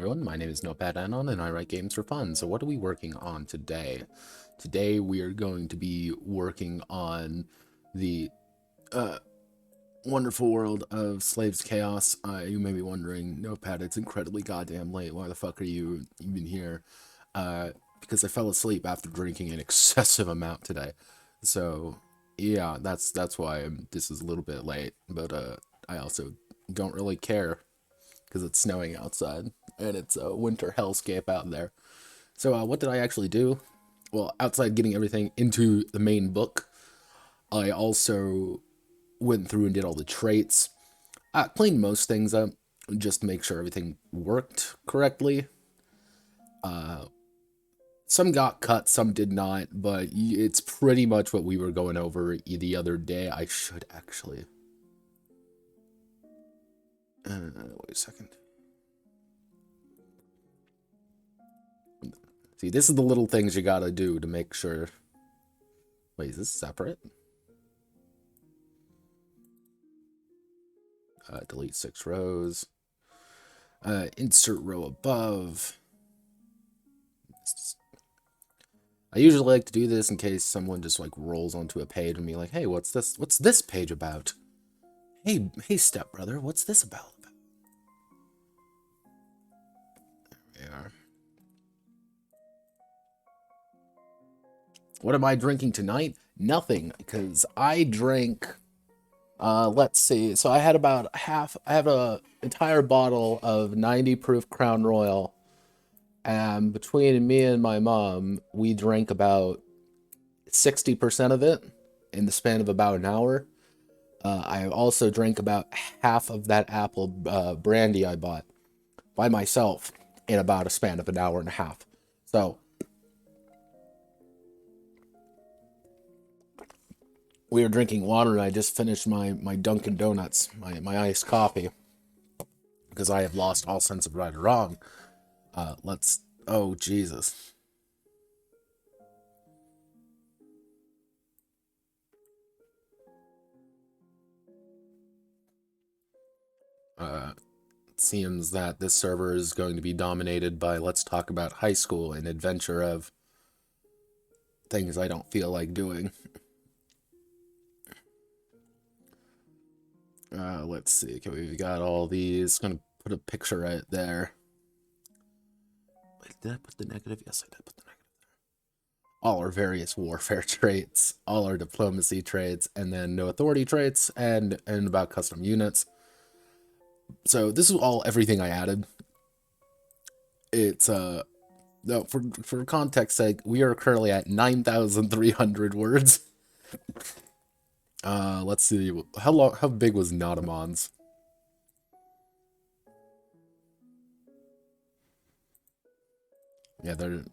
everyone, my name is Notepad Anon and I write games for fun. So what are we working on today? Today we are going to be working on the wonderful world of Slaves Chaos. You may be wondering, Notepad, it's incredibly goddamn late. Why the fuck are you even here? Because I fell asleep after drinking an excessive amount today. So yeah, that's why this is a little bit late. But I also don't really care because it's snowing outside and it's a winter hellscape out there. So what did I actually do? Well, outside getting everything into the main book, I also went through and did all the traits. I cleaned most things up just to make sure everything worked correctly. Some got cut, some did not, but it's pretty much what we were going over the other day. I should actually... wait a second. See, this is the little things you gotta do to make sure... Wait, is this separate? Delete 6 rows. Insert row above. I usually like to do this in case someone just like rolls onto a page and be like, hey, what's this? What's this page about? Hey, stepbrother, what's this about? There we are. What am I drinking tonight? Nothing, because I drank, let's see, so I had about I have a entire bottle of 90 proof Crown Royal, and between me and my mom, we drank about 60% of it in the span of about an hour. I also drank about half of that apple brandy I bought by myself in about a span of an hour and a half. So we were drinking water and I just finished my Dunkin' Donuts, my iced coffee, because I have lost all sense of right or wrong. Oh, Jesus. It seems that this server is going to be dominated by let's talk about high school and adventure of things I don't feel like doing. Let's see. Okay, we've got all these. Gonna put a picture right there. Wait, did I put the negative? Yes, I did put the negative there. All our various warfare traits, all our diplomacy traits, and then no authority traits, and about custom units. So this is everything I added. It's no, for context sake, we are currently at 9,300 words. Let's see, how big was Nautomons? Yeah, there's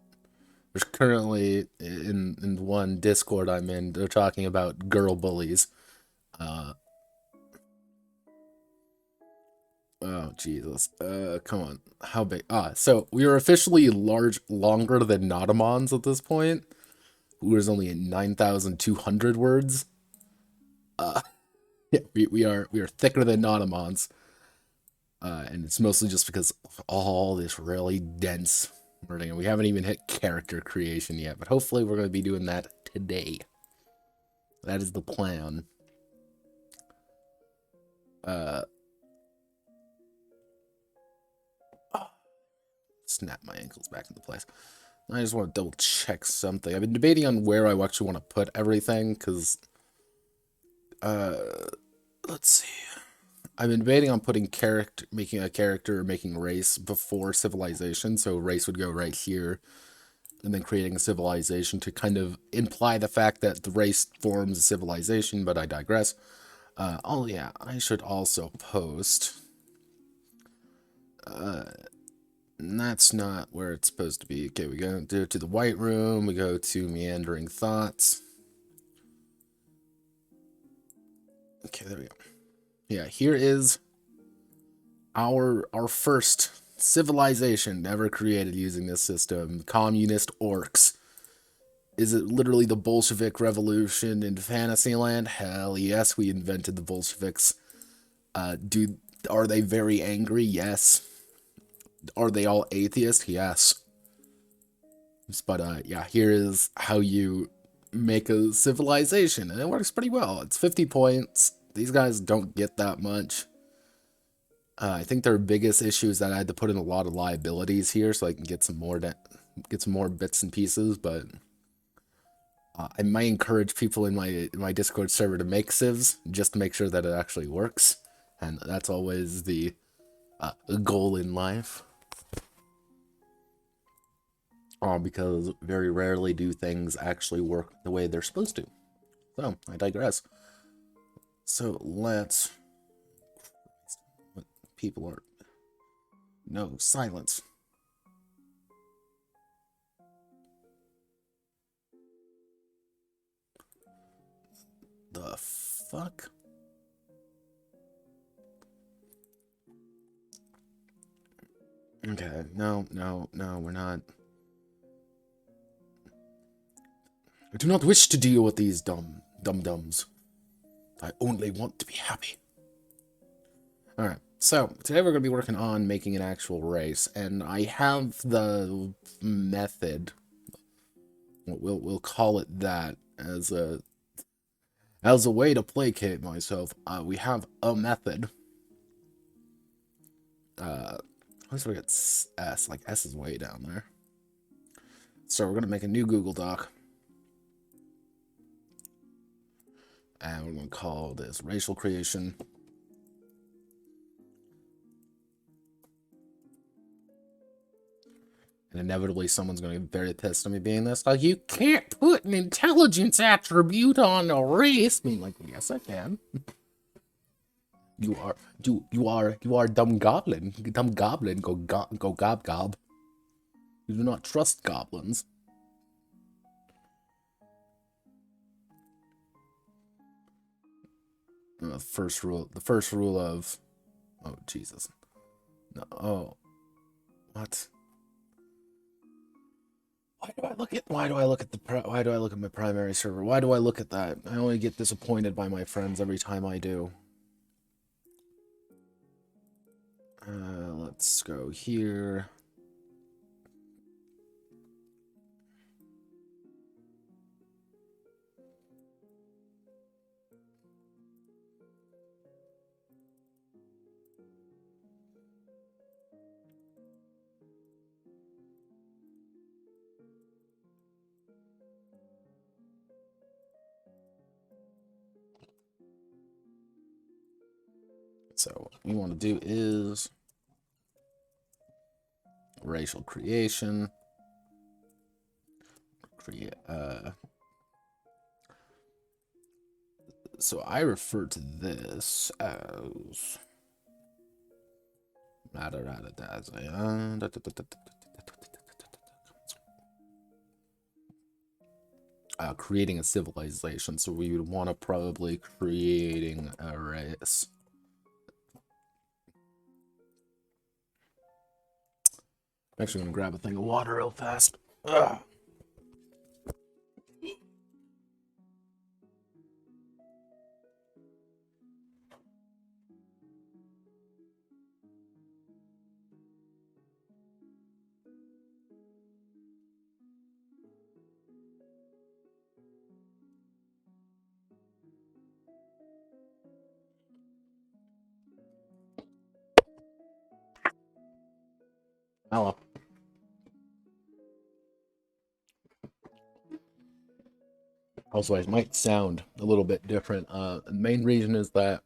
currently in one Discord I'm in, they're talking about girl bullies. Oh, Jesus. Come on. How big? So we are officially longer than Nautomons at this point, who is only at 9,200 words. Yeah, we are thicker than Nautomons. And it's mostly just because of all this really dense wording. We haven't even hit character creation yet, but hopefully we're going to be doing that today. That is the plan. Snap my ankles back into place. I just want to double check something. I've been debating on where I actually want to put everything, because let's see. I've been debating on putting making a character, making race before civilization, so race would go right here, and then creating a civilization to kind of imply the fact that the race forms a civilization, but I digress. Oh yeah, I should also post. That's not where it's supposed to be. Okay, we go to the White Room, we go to Meandering Thoughts. Okay, there we go. Yeah, here is our first civilization ever created using this system. Communist orcs. Is it literally the Bolshevik Revolution in Fantasyland? Hell yes, we invented the Bolsheviks. Are they very angry? Yes. Are they all atheist? Yes. But yeah, here is how you make a civilization, and it works pretty well. It's 50 points. These guys don't get that much. I think their biggest issue is that I had to put in a lot of liabilities here so I can get some more bits and pieces. But I might encourage people in my Discord server to make civs just to make sure that it actually works, and that's always the goal in life. Because very rarely do things actually work the way they're supposed to. So, I digress. So, let's... What people are... No, silence. The fuck? Okay, no, we're not... I do not wish to deal with these dum-dums. I only want to be happy. Alright, so today we're going to be working on making an actual race, and I have the method, we'll call it that, as a way to placate myself. We have a method. Let's look at S, like S is way down there. So we're going to make a new Google Doc. And we're going to call this racial creation. And inevitably someone's going to get very pissed at me being this. Like, you can't put an intelligence attribute on a race. I mean, like, yes, I can. You are dumb goblin. Dumb goblin, go gob gob. You do not trust goblins. The first rule of... Oh, Jesus. No, oh. What? Why do I look at my primary server? Why do I look at that? I only get disappointed by my friends every time I do. Let's go here. So what we want to do is racial creation. So I refer to this as creating a civilization. So we would want to probably creating a race. I'm actually gonna grab a thing of water real fast. Ugh. Hello. Also, it might sound a little bit different. The main reason is that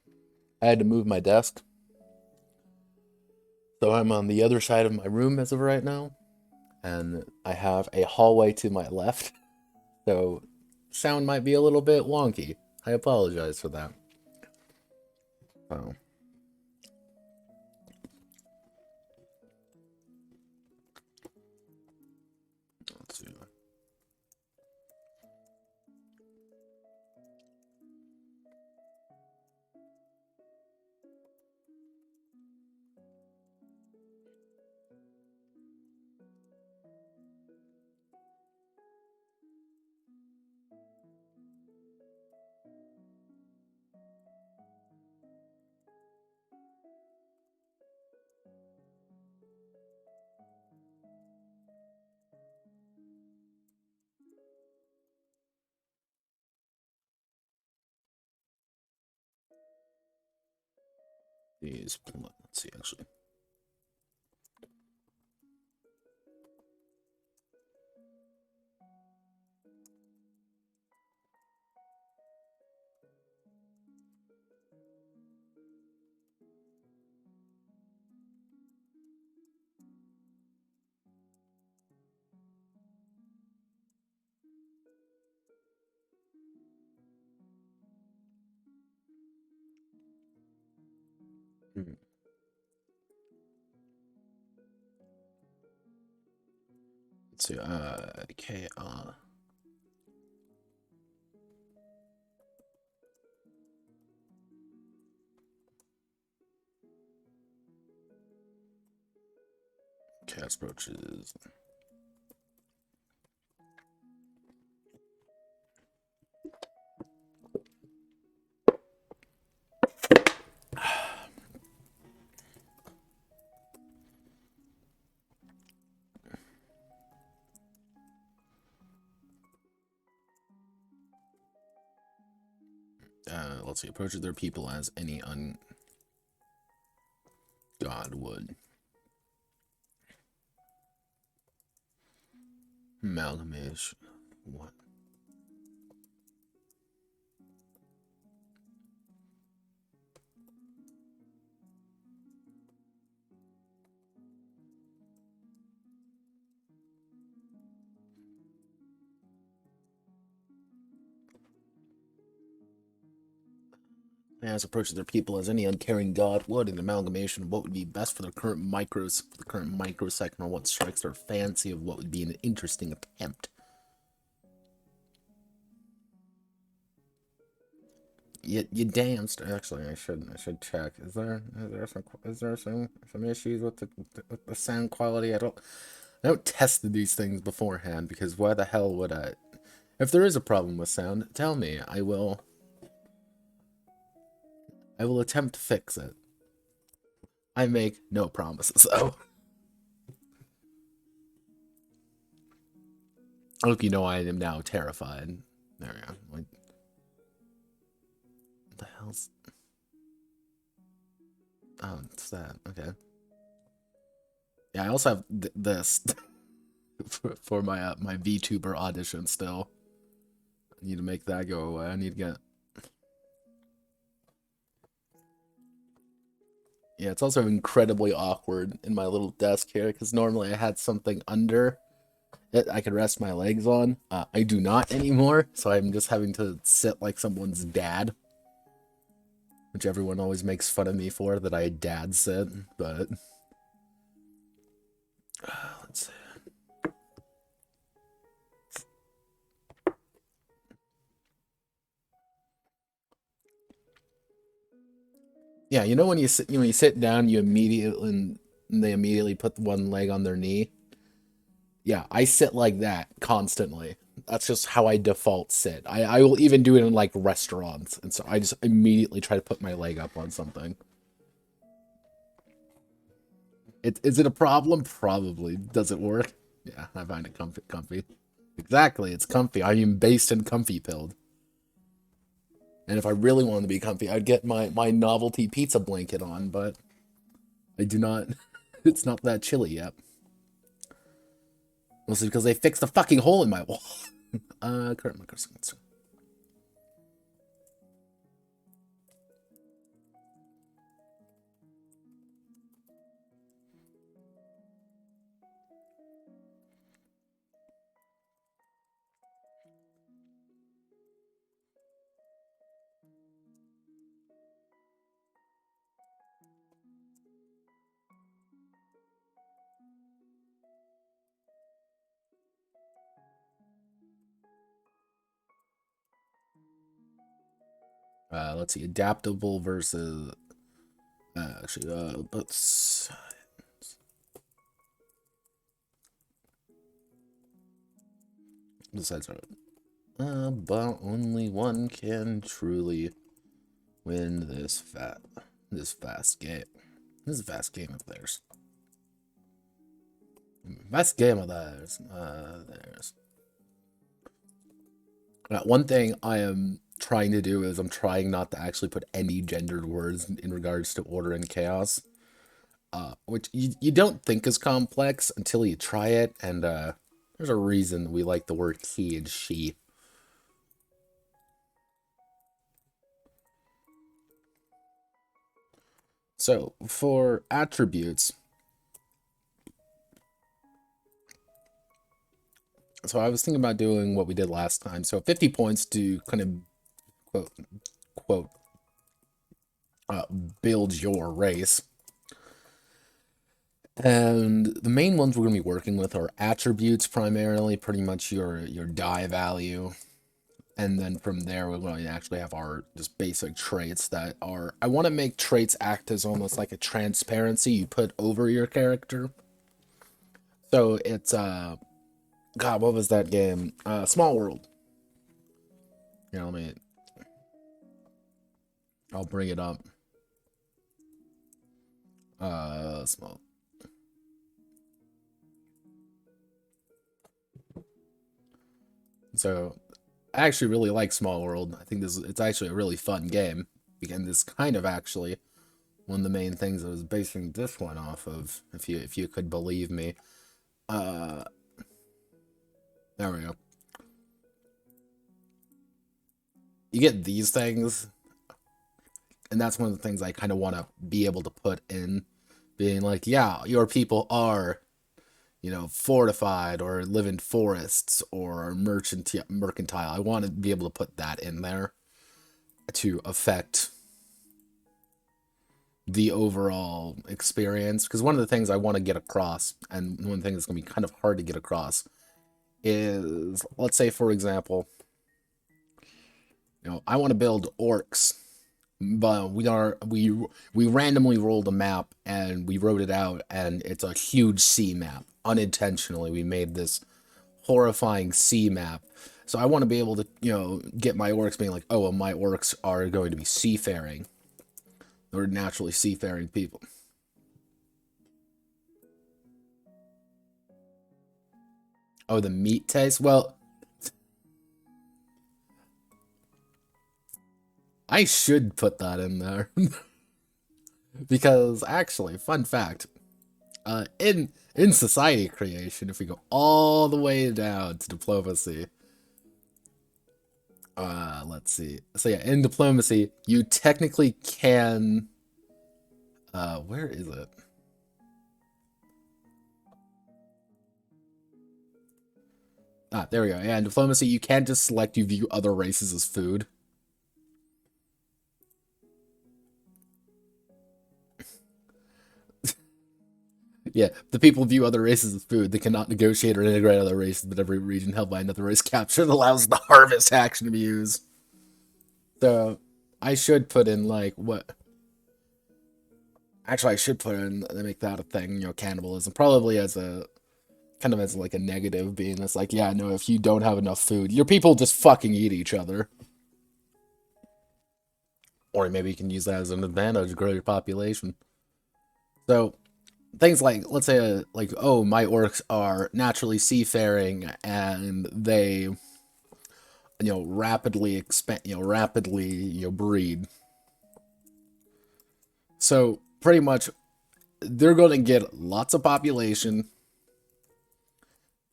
I had to move my desk. So I'm on the other side of my room as of right now. And I have a hallway to my left. So sound might be a little bit wonky. I apologize for that. So. Let's see. Let's see, actually. Let's see, okay, cast approaches. Let's see, approaches their people as any God would. Amalgamation. What? As approaches their people as any uncaring God would, an amalgamation of what would be best for the current microsecond, or what strikes their fancy of what would be an interesting attempt. You damn straight. Actually, I should check. Is there some issues with the sound quality? I don't test these things beforehand, because why the hell would I? If there is a problem with sound, tell me. I will attempt to fix it. I make no promises, though. I hope you know I am now terrified. There we go. Like, what the hell's... Oh, it's that. Okay. Yeah, I also have this for my my VTuber audition still. I need to make that go away. I need to get... Yeah, it's also incredibly awkward in my little desk here, because normally I had something under it I could rest my legs on. I do not anymore, so I'm just having to sit like someone's dad. Which everyone always makes fun of me for, that I dad sit, but... let's see. Yeah, you know when you sit down, they immediately put one leg on their knee. Yeah, I sit like that constantly. That's just how I default sit. I will even do it in like restaurants, and so I just immediately try to put my leg up on something. Is it a problem? Probably. Does it work? Yeah, I find it comfy. Exactly, it's comfy. I am based and comfy pilled. And if I really wanted to be comfy, I'd get my novelty pizza blanket on, but I do not. It's not that chilly yet. Mostly because they fixed the fucking hole in my wall. Current microseconds. Let's see, adaptable versus actually, but besides, but only one can truly win this fast game. This is a fast game of theirs. Fast game of theirs. One thing I am trying to do is I'm trying not to actually put any gendered words in regards to order and chaos. Which you don't think is complex until you try it, and there's a reason we like the word he and she. So, for attributes, so I was thinking about doing what we did last time. So 50 points to kind of quote, build your race. And the main ones we're going to be working with are attributes primarily, pretty much your die value. And then from there, we're going to actually have our just basic traits that are... I want to make traits act as almost like a transparency you put over your character. So it's, God, what was that game? Small World. You know, I'll bring it up. Small. So, I actually really like Small World. I think it's actually a really fun game. And this kind of actually one of the main things I was basing this one off of, if you could believe me. There we go. You get these things, and that's one of the things I kind of want to be able to put in, being like, yeah, your people are, you know, fortified or live in forests or mercantile. I want to be able to put that in there to affect the overall experience. Because one of the things I want to get across, and one thing that's going to be kind of hard to get across, is, let's say, for example, you know, I want to build orcs, but we randomly rolled a map and we wrote it out, and it's a huge sea map. Unintentionally, we made this horrifying sea map. So I want to be able to, you know, get my orcs being like, oh, well, my orcs are going to be seafaring. They're naturally seafaring people. Oh, the meat taste? Well, I should put that in there. Because, actually, fun fact, in society creation, if we go all the way down to diplomacy, let's see. So yeah, in diplomacy, you technically can, where is it? Ah, there we go. Yeah, in diplomacy, you can just select you view other races as food. Yeah, the people view other races as food. They cannot negotiate or integrate other races, but every region held by another race captured allows the harvest action to be used. So, I should put in, like, what... Actually, I should put in, make that a thing, you know, cannibalism. Probably as a, kind of as, like, a negative, being it's like, yeah, no, if you don't have enough food, your people just fucking eat each other. Or maybe you can use that as an advantage to grow your population. So, things like, let's say, like, oh, my orcs are naturally seafaring, and they, you know, rapidly expand, you know, rapidly, you know, breed. So, pretty much, they're going to get lots of population,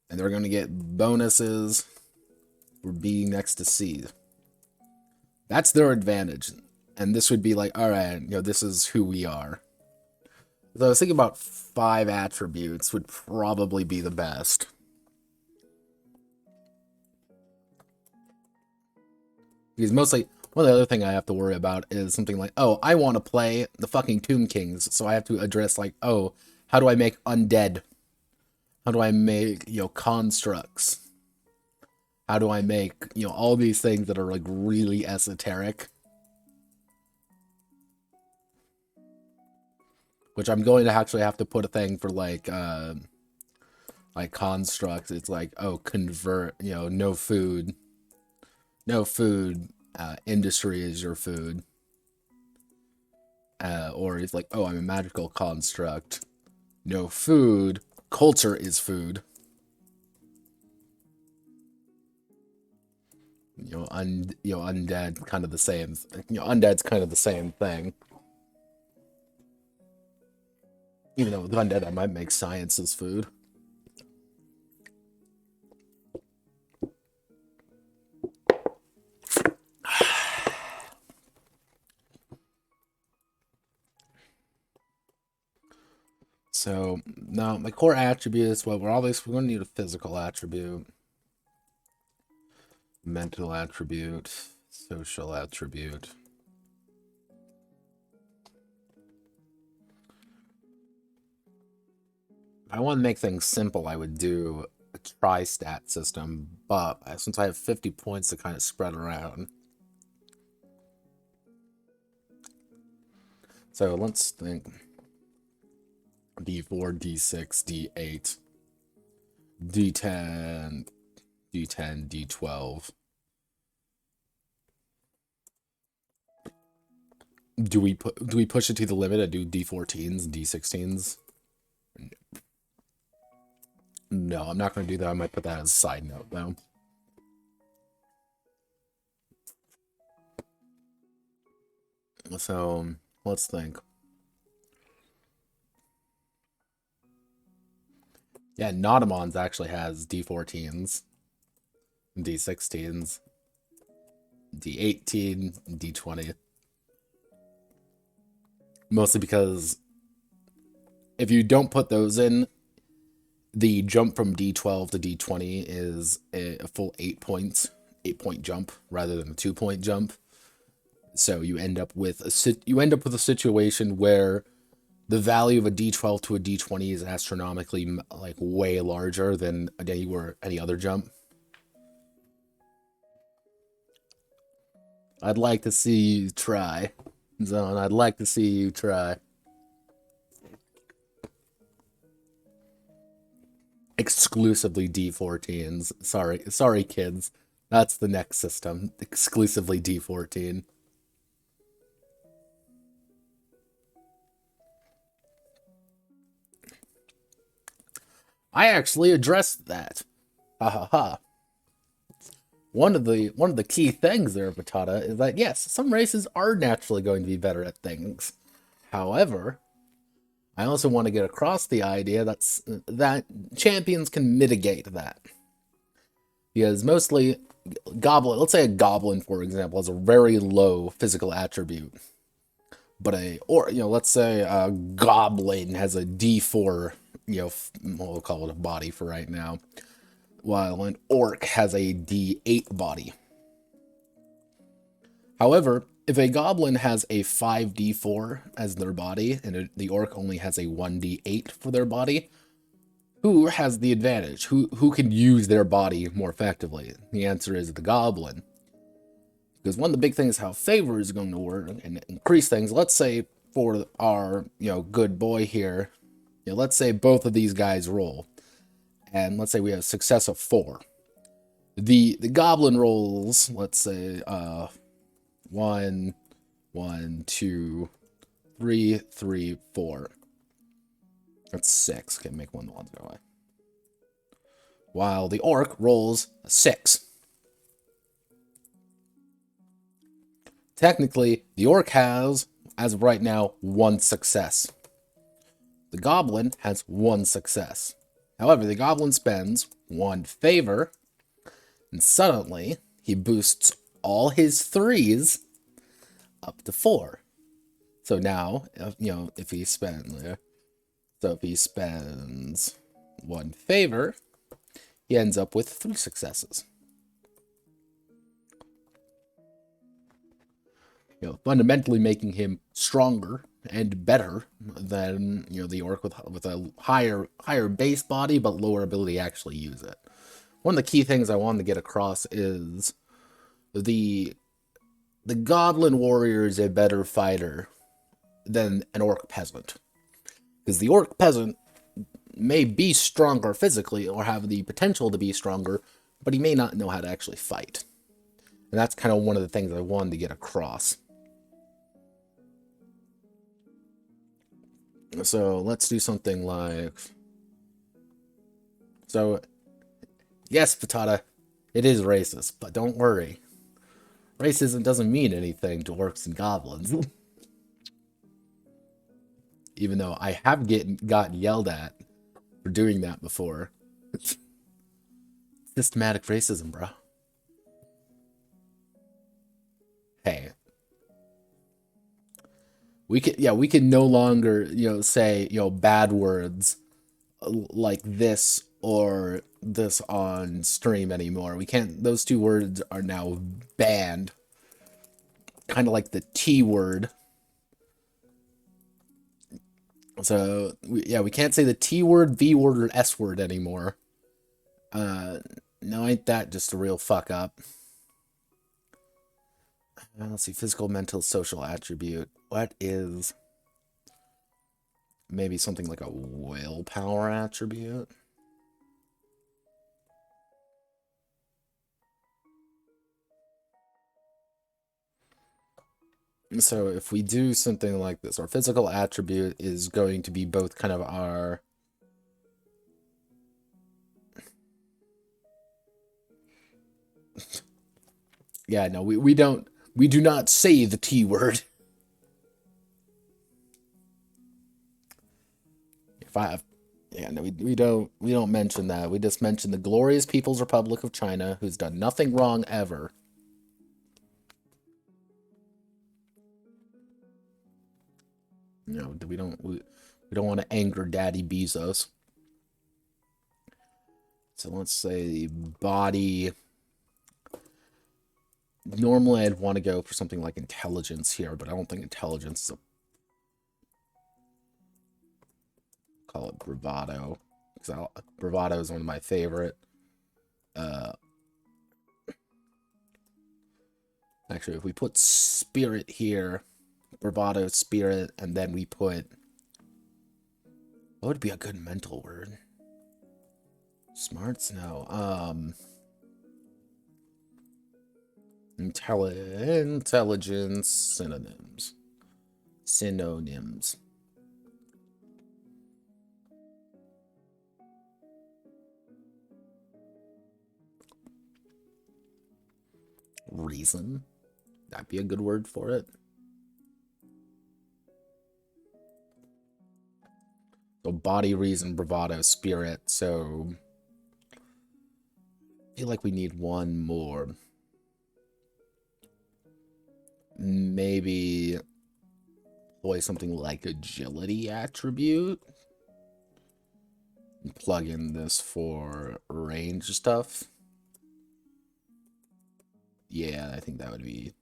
and they're going to get bonuses for being next to sea. That's their advantage. And this would be like, alright, you know, this is who we are. So I was thinking about 5 attributes would probably be the best. Because mostly, one of the other thing I have to worry about is something like, oh, I want to play the fucking Tomb Kings, so I have to address, like, oh, how do I make undead? How do I make, you know, constructs? How do I make, you know, all these things that are, like, really esoteric? Which I'm going to actually have to put a thing for, like constructs. It's like, oh, convert, you know, no food. No food, industry is your food. Or it's like, oh, I'm a magical construct. No food, culture is food. undead kind of the same. Undead's kind of the same thing. Even though with undead, I might make science as food. So now my core attributes. Well, we're going to need a physical attribute, mental attribute, social attribute. If I want to make things simple, I would do a tri-stat system, but since I have 50 points to kind of spread around. So let's think. D4, D6, D8, D10, D10, D12. Do we push it to the limit and do D14s, D16s? No, I'm not going to do that. I might put that as a side note, though. So, let's think. Yeah, Nautomons actually has D14s, D16s, D18, D20. Mostly because if you don't put those in, the jump from D12 to D20 is a full 8 points, 8-point jump rather than a 2-point jump. So you end up with a situation where the value of a D12 to a D20 is astronomically like way larger than any other jump. I'd like to see you try, Zone. I'd like to see you try. Exclusively D14s. Sorry, kids. That's the next system. Exclusively D14. I actually addressed that. Ha ha ha. One of the key things there, Batata, is that yes, some races are naturally going to be better at things. However, I also want to get across the idea that champions can mitigate that. Because mostly let's say a goblin, for example, has a very low physical attribute. But let's say a goblin has a D4, we'll call it a body for right now, while an orc has a D8 body. However, if a goblin has a 5d4 as their body, and the orc only has a 1d8 for their body, who has the advantage? Who can use their body more effectively? The answer is the goblin. Because one of the big things how favor is going to work and increase things, let's say for our good boy here, let's say both of these guys roll. And let's say we have a success of 4. The goblin rolls, let's say 1, 2, 3, 3, 4. That's 6. Okay, make one of the ones go away. While the orc rolls a 6. Technically, the orc has, as of right now, 1 success. The goblin has 1 success. However, the goblin spends 1 favor, and suddenly he boosts all his 3s up to 4. So now, if he spends 1 favor, he ends up with 3 successes. Fundamentally making him stronger and better than the orc with a higher base body but lower ability to actually use it. One of the key things I wanted to get across is the goblin warrior is a better fighter than an orc peasant, because the orc peasant may be stronger physically or have the potential to be stronger, but he may not know how to actually fight. And that's kind of one of the things I wanted to get across. So let's do something like... So, yes, Patata, it is racist, but don't worry. Racism doesn't mean anything to orcs and goblins. Even though I have gotten yelled at for doing that before. Systematic racism, bro. Hey. We can no longer, say, bad words like this or this on stream anymore. We can't, those two words are now banned. Kind of like the T word. So, we can't say the T word, V word, or S word anymore. No, ain't that just a real fuck up? Let's see, physical, mental, social attribute. What is maybe something like a willpower attribute? So if we do something like this, our physical attribute is going to be both kind of our... Yeah, no, we do not say the T word. We don't mention that. We just mention the glorious People's Republic of China, who's done nothing wrong ever. No, we don't want to anger Daddy Bezos. So let's say body. Normally I'd want to go for something like intelligence here, but I don't think intelligence is call it bravado. Because bravado is one of my favorite. Actually, if we put spirit here, bravado, spirit, and then we put... What would be a good mental word? Smarts? No. Intelligence synonyms. Reason. That'd be a good word for it. So body, reason, bravado, spirit. So I feel like we need one more. Maybe employ something like agility attribute. And plug in this for range stuff. Yeah, I think that would be...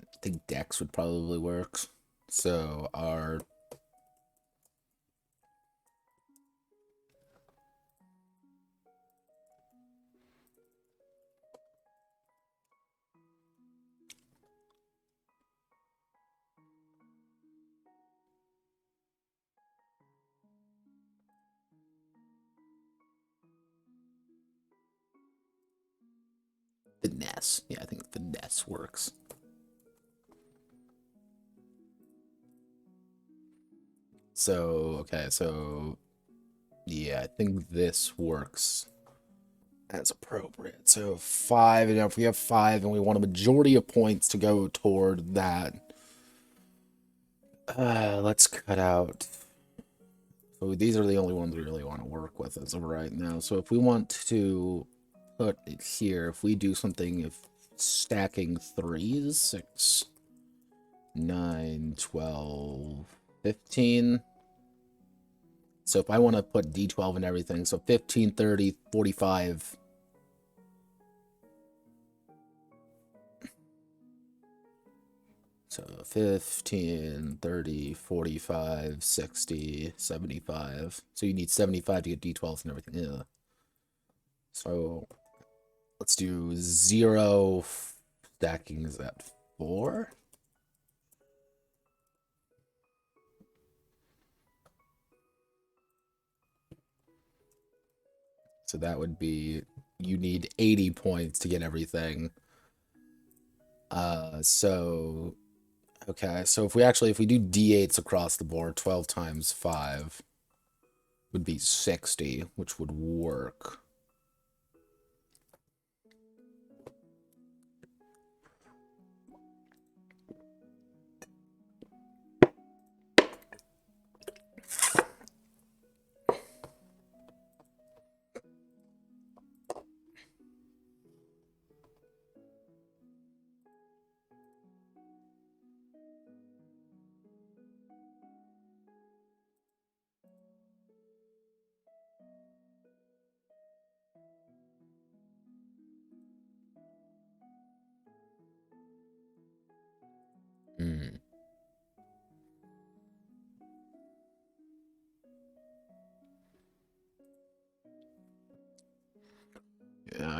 I think Dex would probably work. So our... Finesse. Yeah, I think finesse works. So, okay, so... Yeah, I think this works as appropriate. So 5, and if we have 5 and we want a majority of points to go toward that, let's cut out... So these are the only ones we really want to work with as of right now. So if we want to put it here, if we do something, if stacking 3s, 6, 9, 12, 15. So if I want to put D12 and everything, so 15, 30, 45. So 15, 30, 45, 60, 75. So you need 75 to get D12s and everything. Yeah. So let's do 0 stacking is at 4. So that would be, you need 80 points to get everything. So, okay, so if we do D8s across the board, 12 times 5 would be 60, which would work.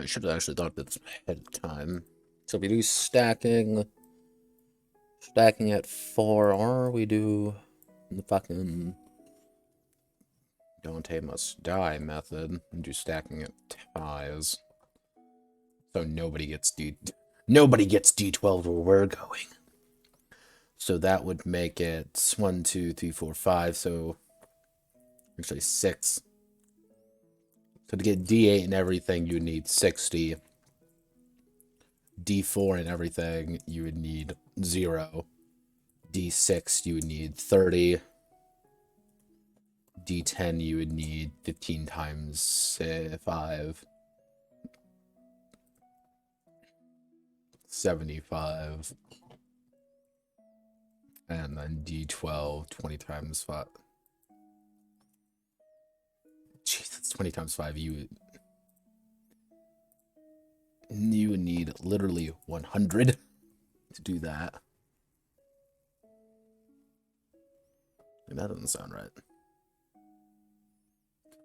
I should have actually thought of this ahead of time. So we do stacking at 4, or we do the fucking Dante must die method and do stacking at ties. So nobody gets D12 where we're going. So that would make it 1, 2, 3, 4, 5. So actually 6. So to get D8 and everything, you would need 60. D4 and everything, you would need 0. D6, you would need 30. D10, you would need 15 times 5. 75. And then D12, 20 times 5. Jeez, that's 20 times 5. You would need literally 100 to do that. And that doesn't sound right.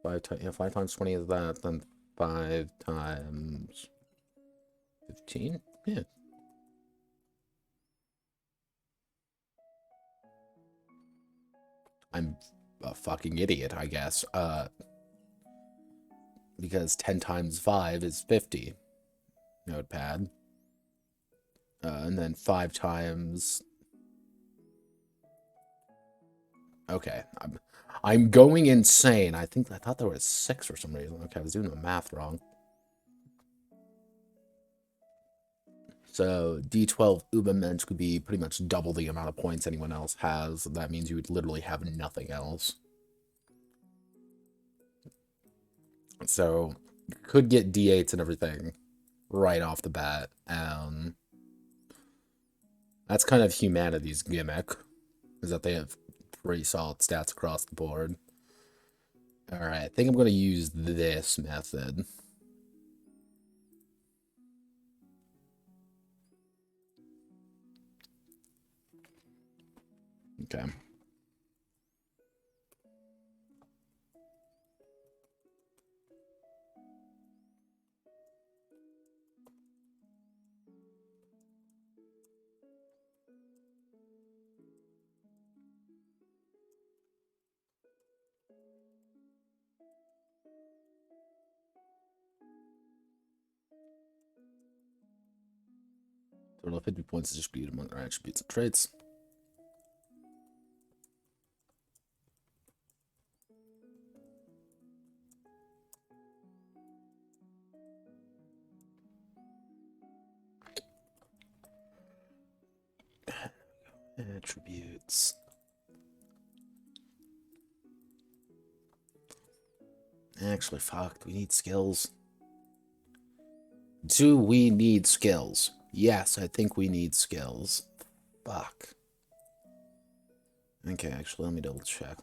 5 times 20 is that, then 5 times 15? Yeah. I'm a fucking idiot, I guess. Because 10 times 5 is 50. Notepad. And then 5 times... Okay, I'm going insane. I thought there was 6 for some reason. Okay, I was doing the math wrong. So D12 Ubermensch could be pretty much double the amount of points anyone else has. That means you would literally have nothing else. So you could get D8s and everything right off the bat. That's kind of humanity's gimmick, is that they have pretty solid stats across the board. Alright, I think I'm going to use this method. Okay. Total of 50 points is distributed among our attributes and traits. Attributes. Actually, fuck, we need skills. Do we need skills? Yes, I think we need skills. Fuck. Okay, actually, let me double check.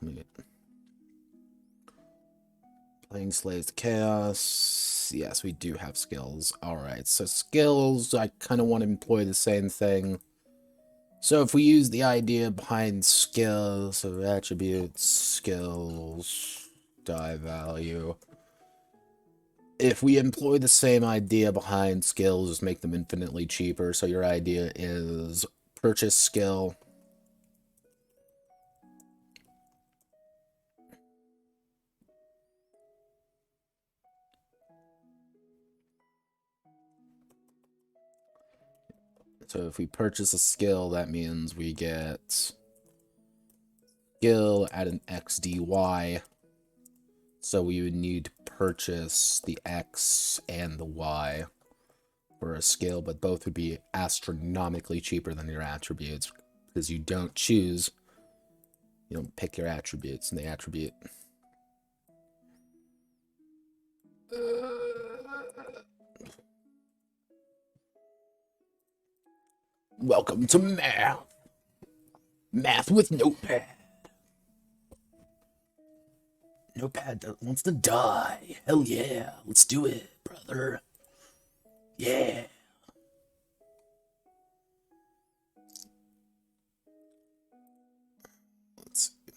Playing Slaves to Chaos. Yes, we do have skills. Alright, so skills, I kind of want to employ the same thing. So if we use the idea behind skills, so attributes, skills, die value. If we employ the same idea behind skills, just make them infinitely cheaper. So your idea is purchase skill. So if we purchase a skill, that means we get skill at an XDY. So we would need to purchase the X and the Y for a skill, but both would be astronomically cheaper than your attributes because you don't choose, you don't pick your attributes and the attribute. Welcome to math. Math with Notepad. Notepad wants to die. Hell yeah. Let's do it, brother. Yeah. Let's see.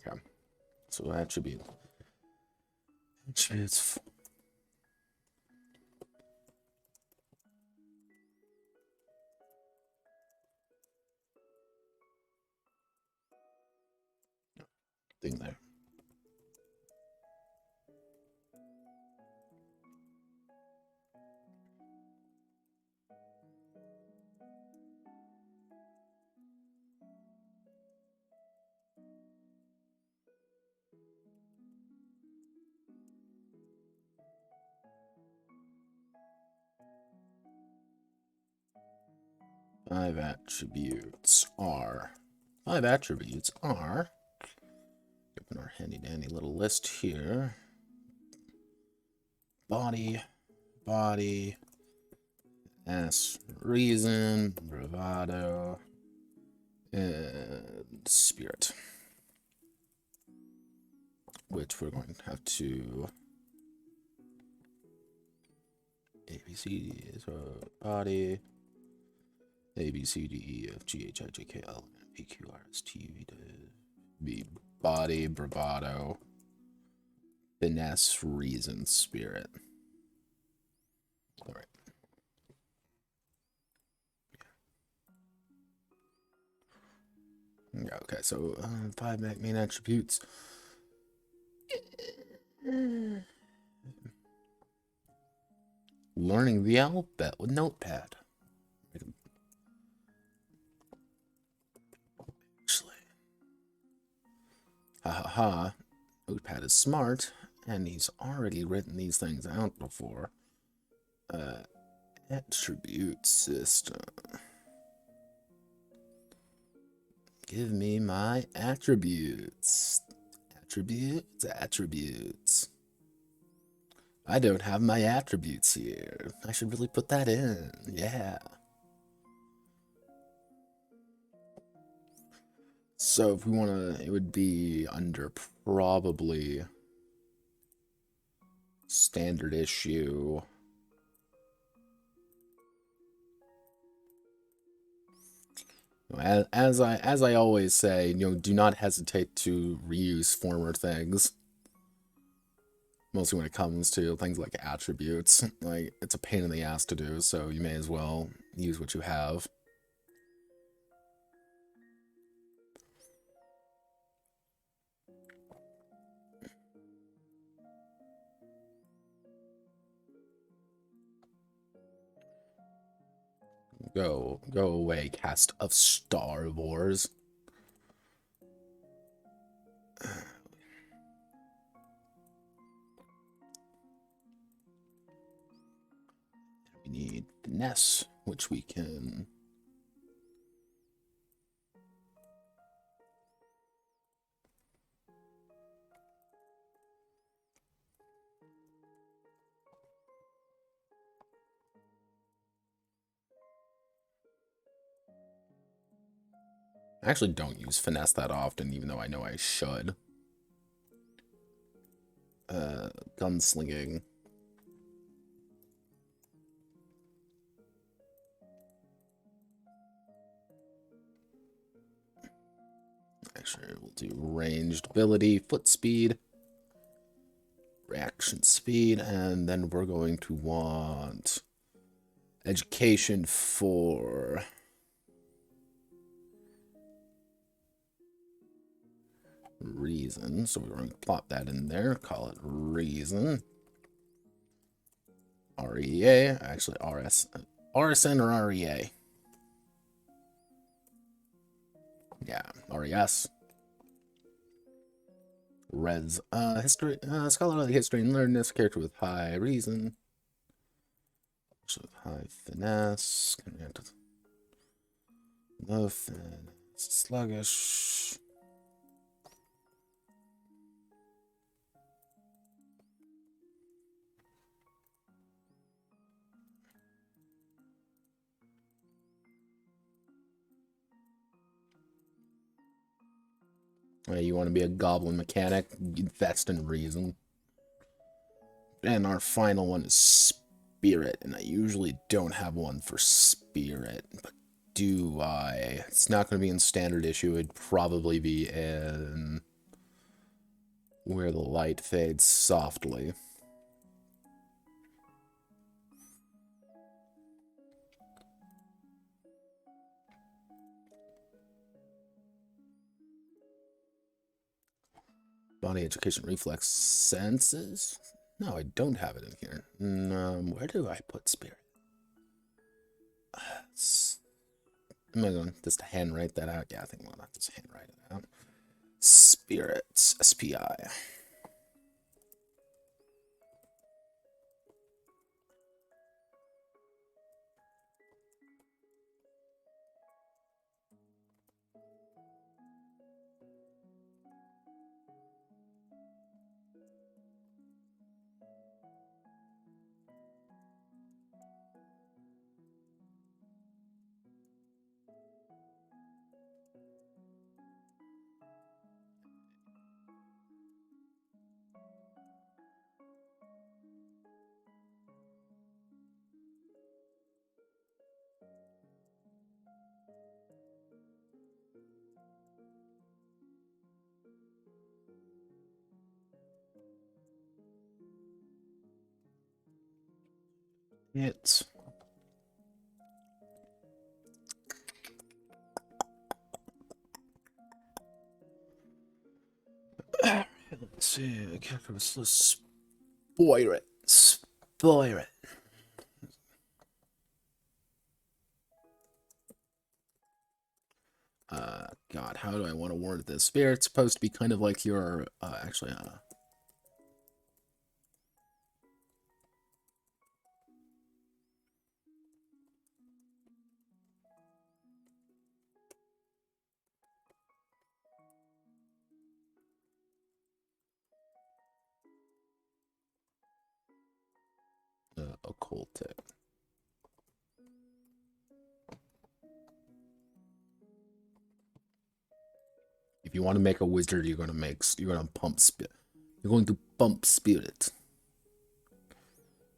Okay. So attribute. Attributes. Thing there. Five attributes are. Open our handy dandy little list here. Body, reason, bravado, and spirit. Which we're going to have to A, B, C, D, so body, A, B, C, D, E, F, G, H, I, J, K, L, M, P, Q, R, S, T, U, V, body, bravado, finesse, reason, spirit. All right. Yeah, okay, so 5 main attributes. Learning the alphabet with Notepad. Actually, Notepad is smart, and he's already written these things out before. Attribute system. Give me my attributes. Attributes. I don't have my attributes here. I should really put that in. Yeah. So if we want to, it would be under probably standard issue. As I always say, do not hesitate to reuse former things. Mostly when it comes to things like attributes. Like, it's a pain in the ass to do, so you may as well use what you have. Go away, cast of Star Wars. We need finesse, which we can. I actually don't use finesse that often, even though I know I should. Gunslinging. Actually, we'll do ranged ability, foot speed, reaction speed, and then we're going to want education for reason. So we're going to plop that in there, call it reason. REA, actually RSN or REA. Yeah, RES. Res, history, scholar of the history and learnness, character with high reason. With high finesse, low finesse, sluggish. You want to be a goblin mechanic? Invest in reason. And our final one is spirit, and I usually don't have one for spirit, but do I? It's not going to be in standard issue. It'd probably be in where the light fades softly. Body education reflex senses? No, I don't have it in here. Where do I put spirit? Am I going to just handwrite that out? Yeah, I think I'm going to just handwrite it out. Spirits, SPI. Let's see. I can't remember. Spoil it. Spoil it. God, how do I want to word this? Spirit's supposed to be kind of like your, occultic. If you want to make a wizard, you're going to pump spirit. You're going to pump spirit.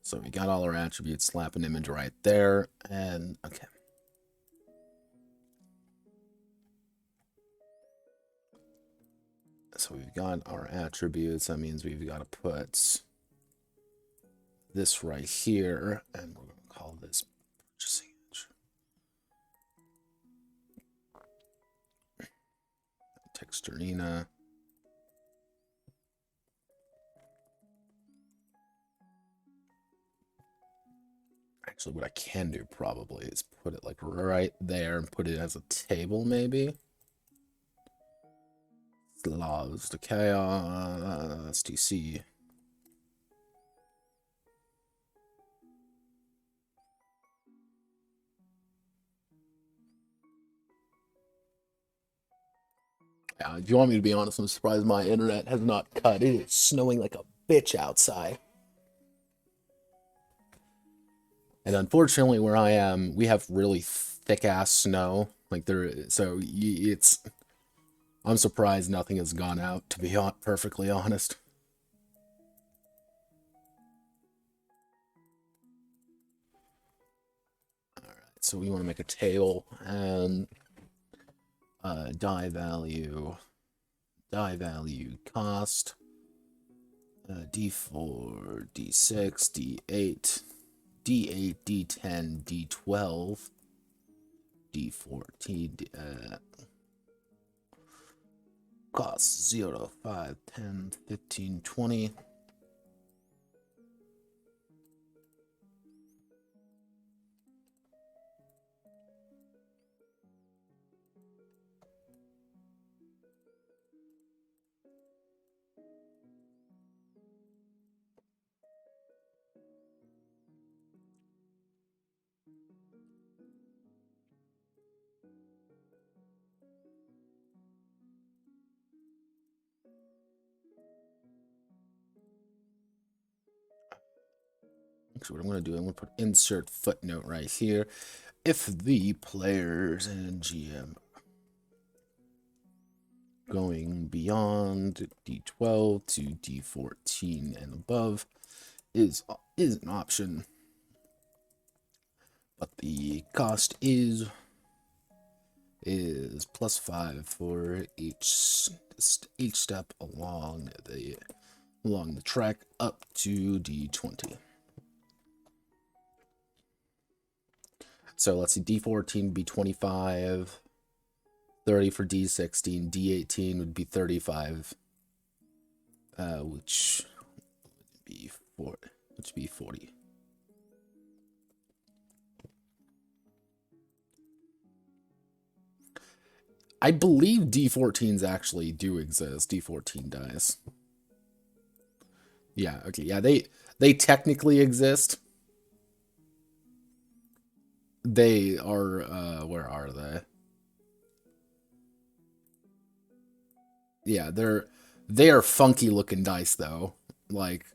So we got all our attributes, slap an image right there, and okay. So we've got our attributes. That means we've got to put this right here, and we're going to call this purchasing. Texturina. Actually, what I can do probably is put it like right there and put it as a table, maybe. Laws to chaos, TC. If you want me to be honest, I'm surprised my internet has not cut. It is snowing like a bitch outside. And unfortunately, where I am, we have really thick-ass snow. Like, so it's... I'm surprised nothing has gone out, to be perfectly honest. Alright, so we want to make a table, and... die value cost, D4, D6, D8, D8, D10, D12, D14, cost 0, 5, 10, 15, 20. Actually, what I'm going to do, I'm going to put insert footnote right here. If the players and GM going beyond D12 to D14 and above is an option, but the cost is is +5 for each step along the track up to D20. So let's see, D14 would be 25, 30 for D16, D18 would be 35, which would be 40. I believe D14s actually do exist, D14 dice. Yeah, okay, yeah, they technically exist. They are, where are they? Yeah, they are funky looking dice though. Like,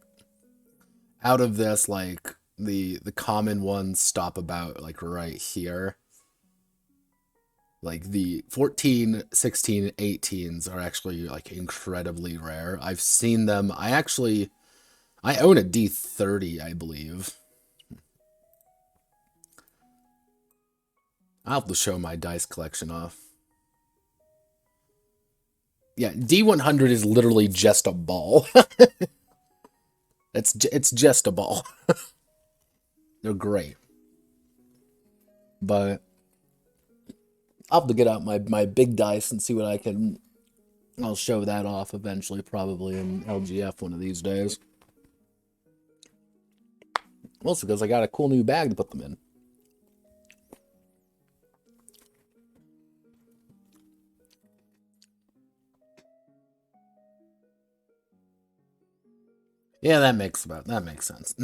out of this, like, the common ones stop about, like, right here. Like, the 14, 16, 18s are actually, like, incredibly rare. I've seen them. I own a D30, I believe. I'll have to show my dice collection off. Yeah, D100 is literally just a ball. It's just a ball. They're great. But I'll have to get out my big dice and see what I'll show that off eventually, probably in LGF one of these days. Also because I got a cool new bag to put them in. Yeah, that makes sense.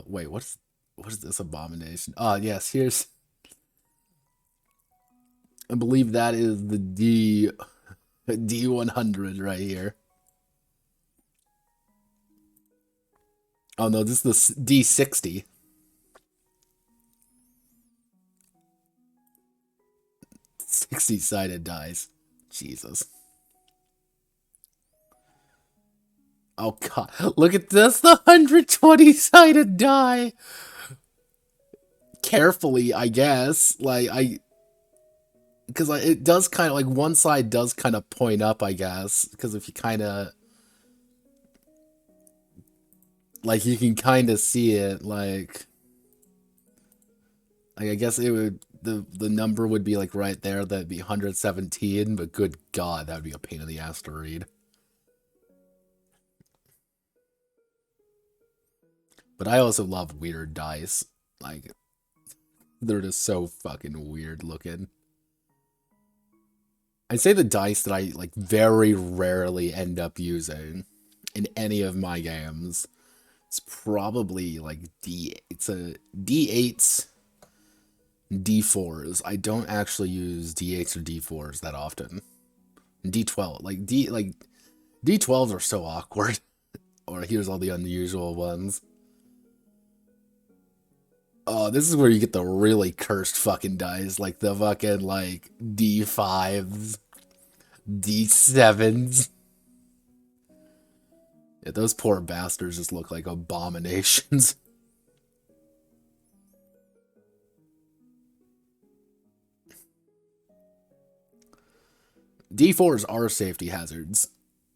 Wait, what is this abomination? Yes, here's, I believe that is the D100 right here. Oh no, this is the D60. $60-sided dice. Jesus. Oh god, look at this, the 120-sided die. Carefully, I guess. Like, because it does kind of, like, one side does kind of point up, I guess. Because if you kind of, like, you can kind of see it, like, I guess it would, the number would be, like, right there. That'd be 117, but good god, that would be a pain in the ass to read. But I also love weird dice. Like, they're just so fucking weird looking. I'd say the dice that I, like, very rarely end up using in any of my games, it's probably, like, it's a D8s, D4s. I don't actually use D8s or D4s that often. D12, like, D12s are so awkward. Or here's all the unusual ones. Oh, this is where you get the really cursed fucking dice, like the fucking, like, D5s, D7s. Yeah, those poor bastards just look like abominations. D4s are safety hazards.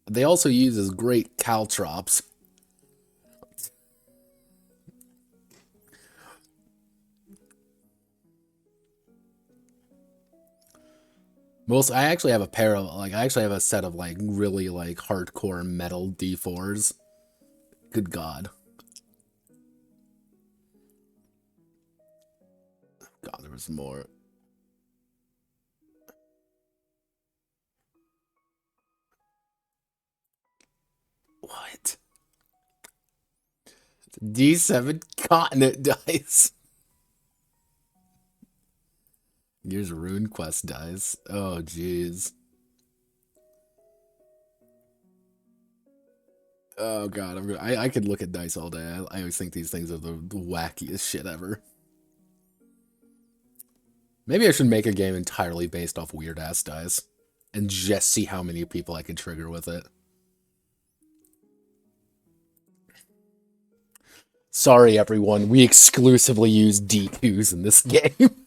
They also use as great caltrops. I actually have a pair of, like, I actually have a set of, like, really, like, hardcore metal D4s. Good god. God, there was more. What? D7 continent dice. Here's Rune Quest dice. Oh, jeez. Oh god, I could look at dice all day. I always think these things are the wackiest shit ever. Maybe I should make a game entirely based off weird ass dice and just see how many people I can trigger with it. Sorry everyone, we exclusively use D2s in this game.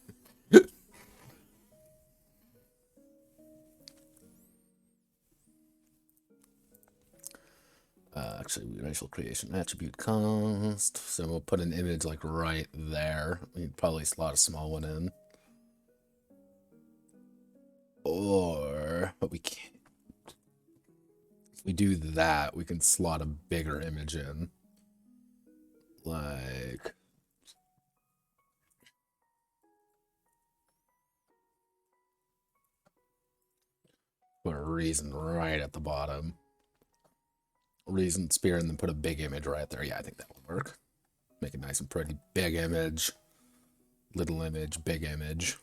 actually, racial creation attribute cost. So we'll put an image like right there. We'd probably slot a small one in. Or, but we can't. If we do that, we can slot a bigger image in. Like, put a reason right at the bottom. Reason spear, and then put a big image right there. Yeah, I think that will work. Make it nice and pretty. Big image, little image, big image.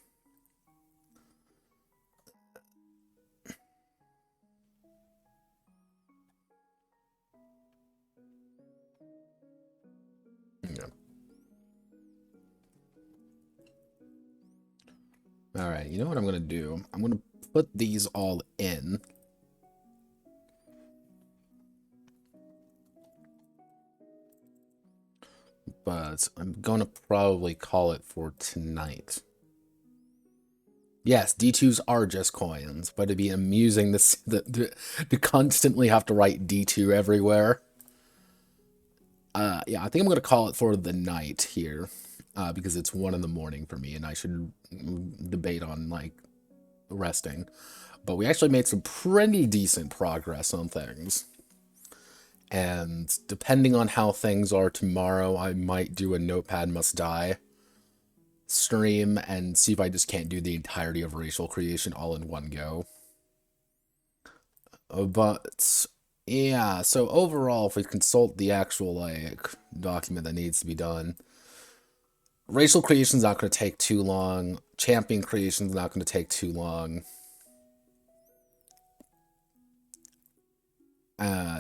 Yeah. All right, you know what I'm gonna do? I'm gonna put these all in. But I'm gonna probably call it for tonight. Yes, D2s are just coins, but it'd be amusing to constantly have to write D2 everywhere. Yeah, I think I'm gonna call it for the night here, because it's 1 in the morning for me, and I should debate on like resting. But we actually made some pretty decent progress on things. And depending on how things are tomorrow, I might do a Notepad Must Die stream and see if I just can't do the entirety of racial creation all in one go. But yeah, so overall, if we consult the actual like document that needs to be done, racial creation is not going to take too long. Champion creation is not going to take too long.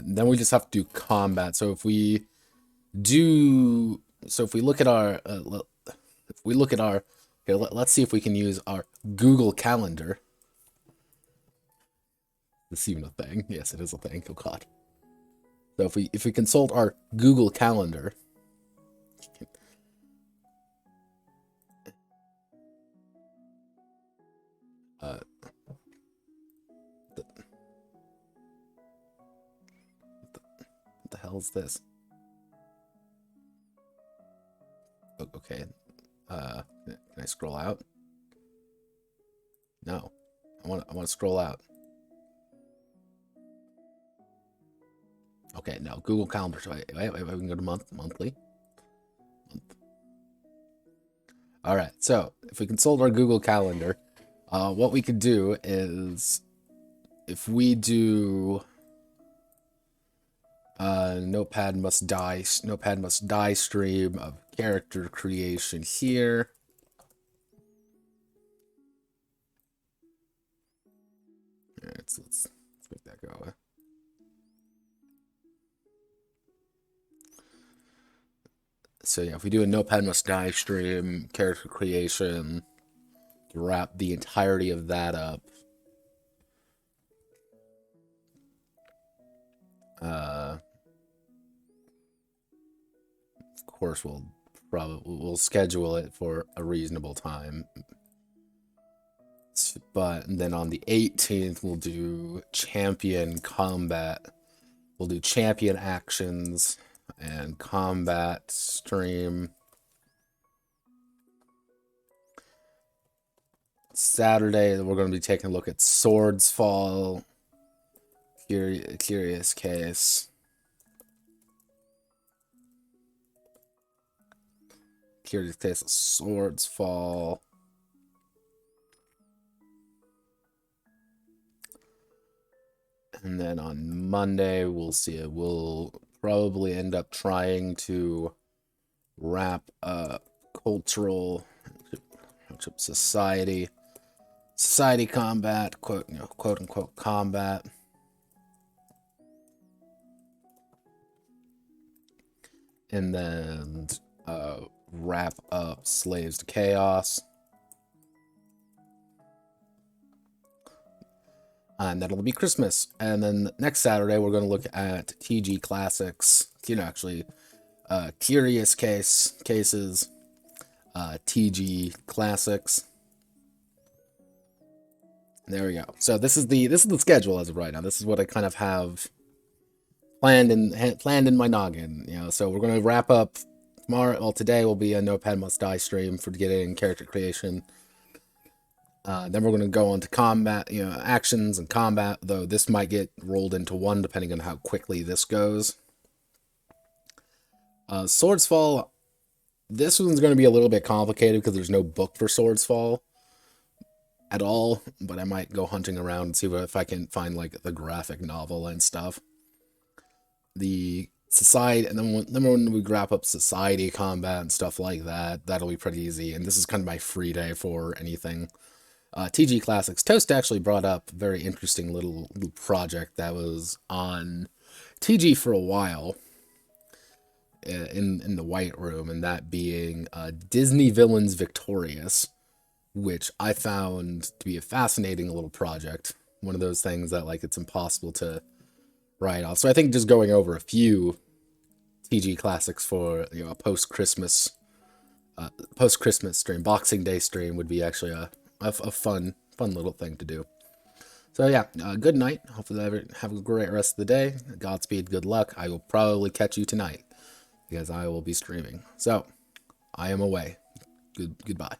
Then we just have to do combat. So if we do, so if we look at our, here, let's see if we can use our Google Calendar. Is this even a thing? Yes, it is a thing. Oh God. So if we consult our Google Calendar, what the hell is this? Okay. Can I scroll out? No. I want to scroll out. Okay, no. Google Calendar. So wait, we can go to monthly. All right. So if we consult our Google Calendar, what we could do is if we do Notepad Must Die stream of character creation here. All right, so let's make that go. So yeah, if we do a Notepad Must Die stream, character creation, wrap the entirety of that up. Of course, we'll schedule it for a reasonable time. But then on the 18th, we'll do champion combat. We'll do champion actions and combat stream. Saturday, we're going to be taking a look at Swords Fall. Curious case. Curious case of Swords Fall. And then on Monday, we'll see it. We'll probably end up trying to wrap up cultural society combat, quote unquote combat. And then wrap up Slaves to Chaos. And that'll be Christmas. And then next Saturday, we're going to look at TG Classics. Actually, Curious Cases, TG Classics. There we go. So this is the schedule as of right now. This is what I kind of have planned in my noggin. You know, so we're gonna wrap up tomorrow. Well, today will be a Notepad Must Die stream for getting character creation. Then we're gonna go on to combat, you know, actions and combat. Though this might get rolled into one depending on how quickly this goes. Swords Fall. This one's going to be a little bit complicated because there's no book for Swords Fall at all, but I might go hunting around and see if I can find like the graphic novel and stuff. The society, and then when we wrap up society combat and stuff like that, that'll be pretty easy. And this is kind of my free day for anything. TG Classics. Toast actually brought up a very interesting little project that was on TG for a while in the White Room, and that being Disney Villains Victorious, which I found to be a fascinating little project. One of those things that like it's impossible to write off. So I think just going over a few TG classics for, you know, a post-Christmas stream, Boxing Day stream would be actually a fun little thing to do. So yeah, good night. Hopefully have a great rest of the day. Godspeed, good luck. I will probably catch you tonight because I will be streaming. So I am away. Goodbye.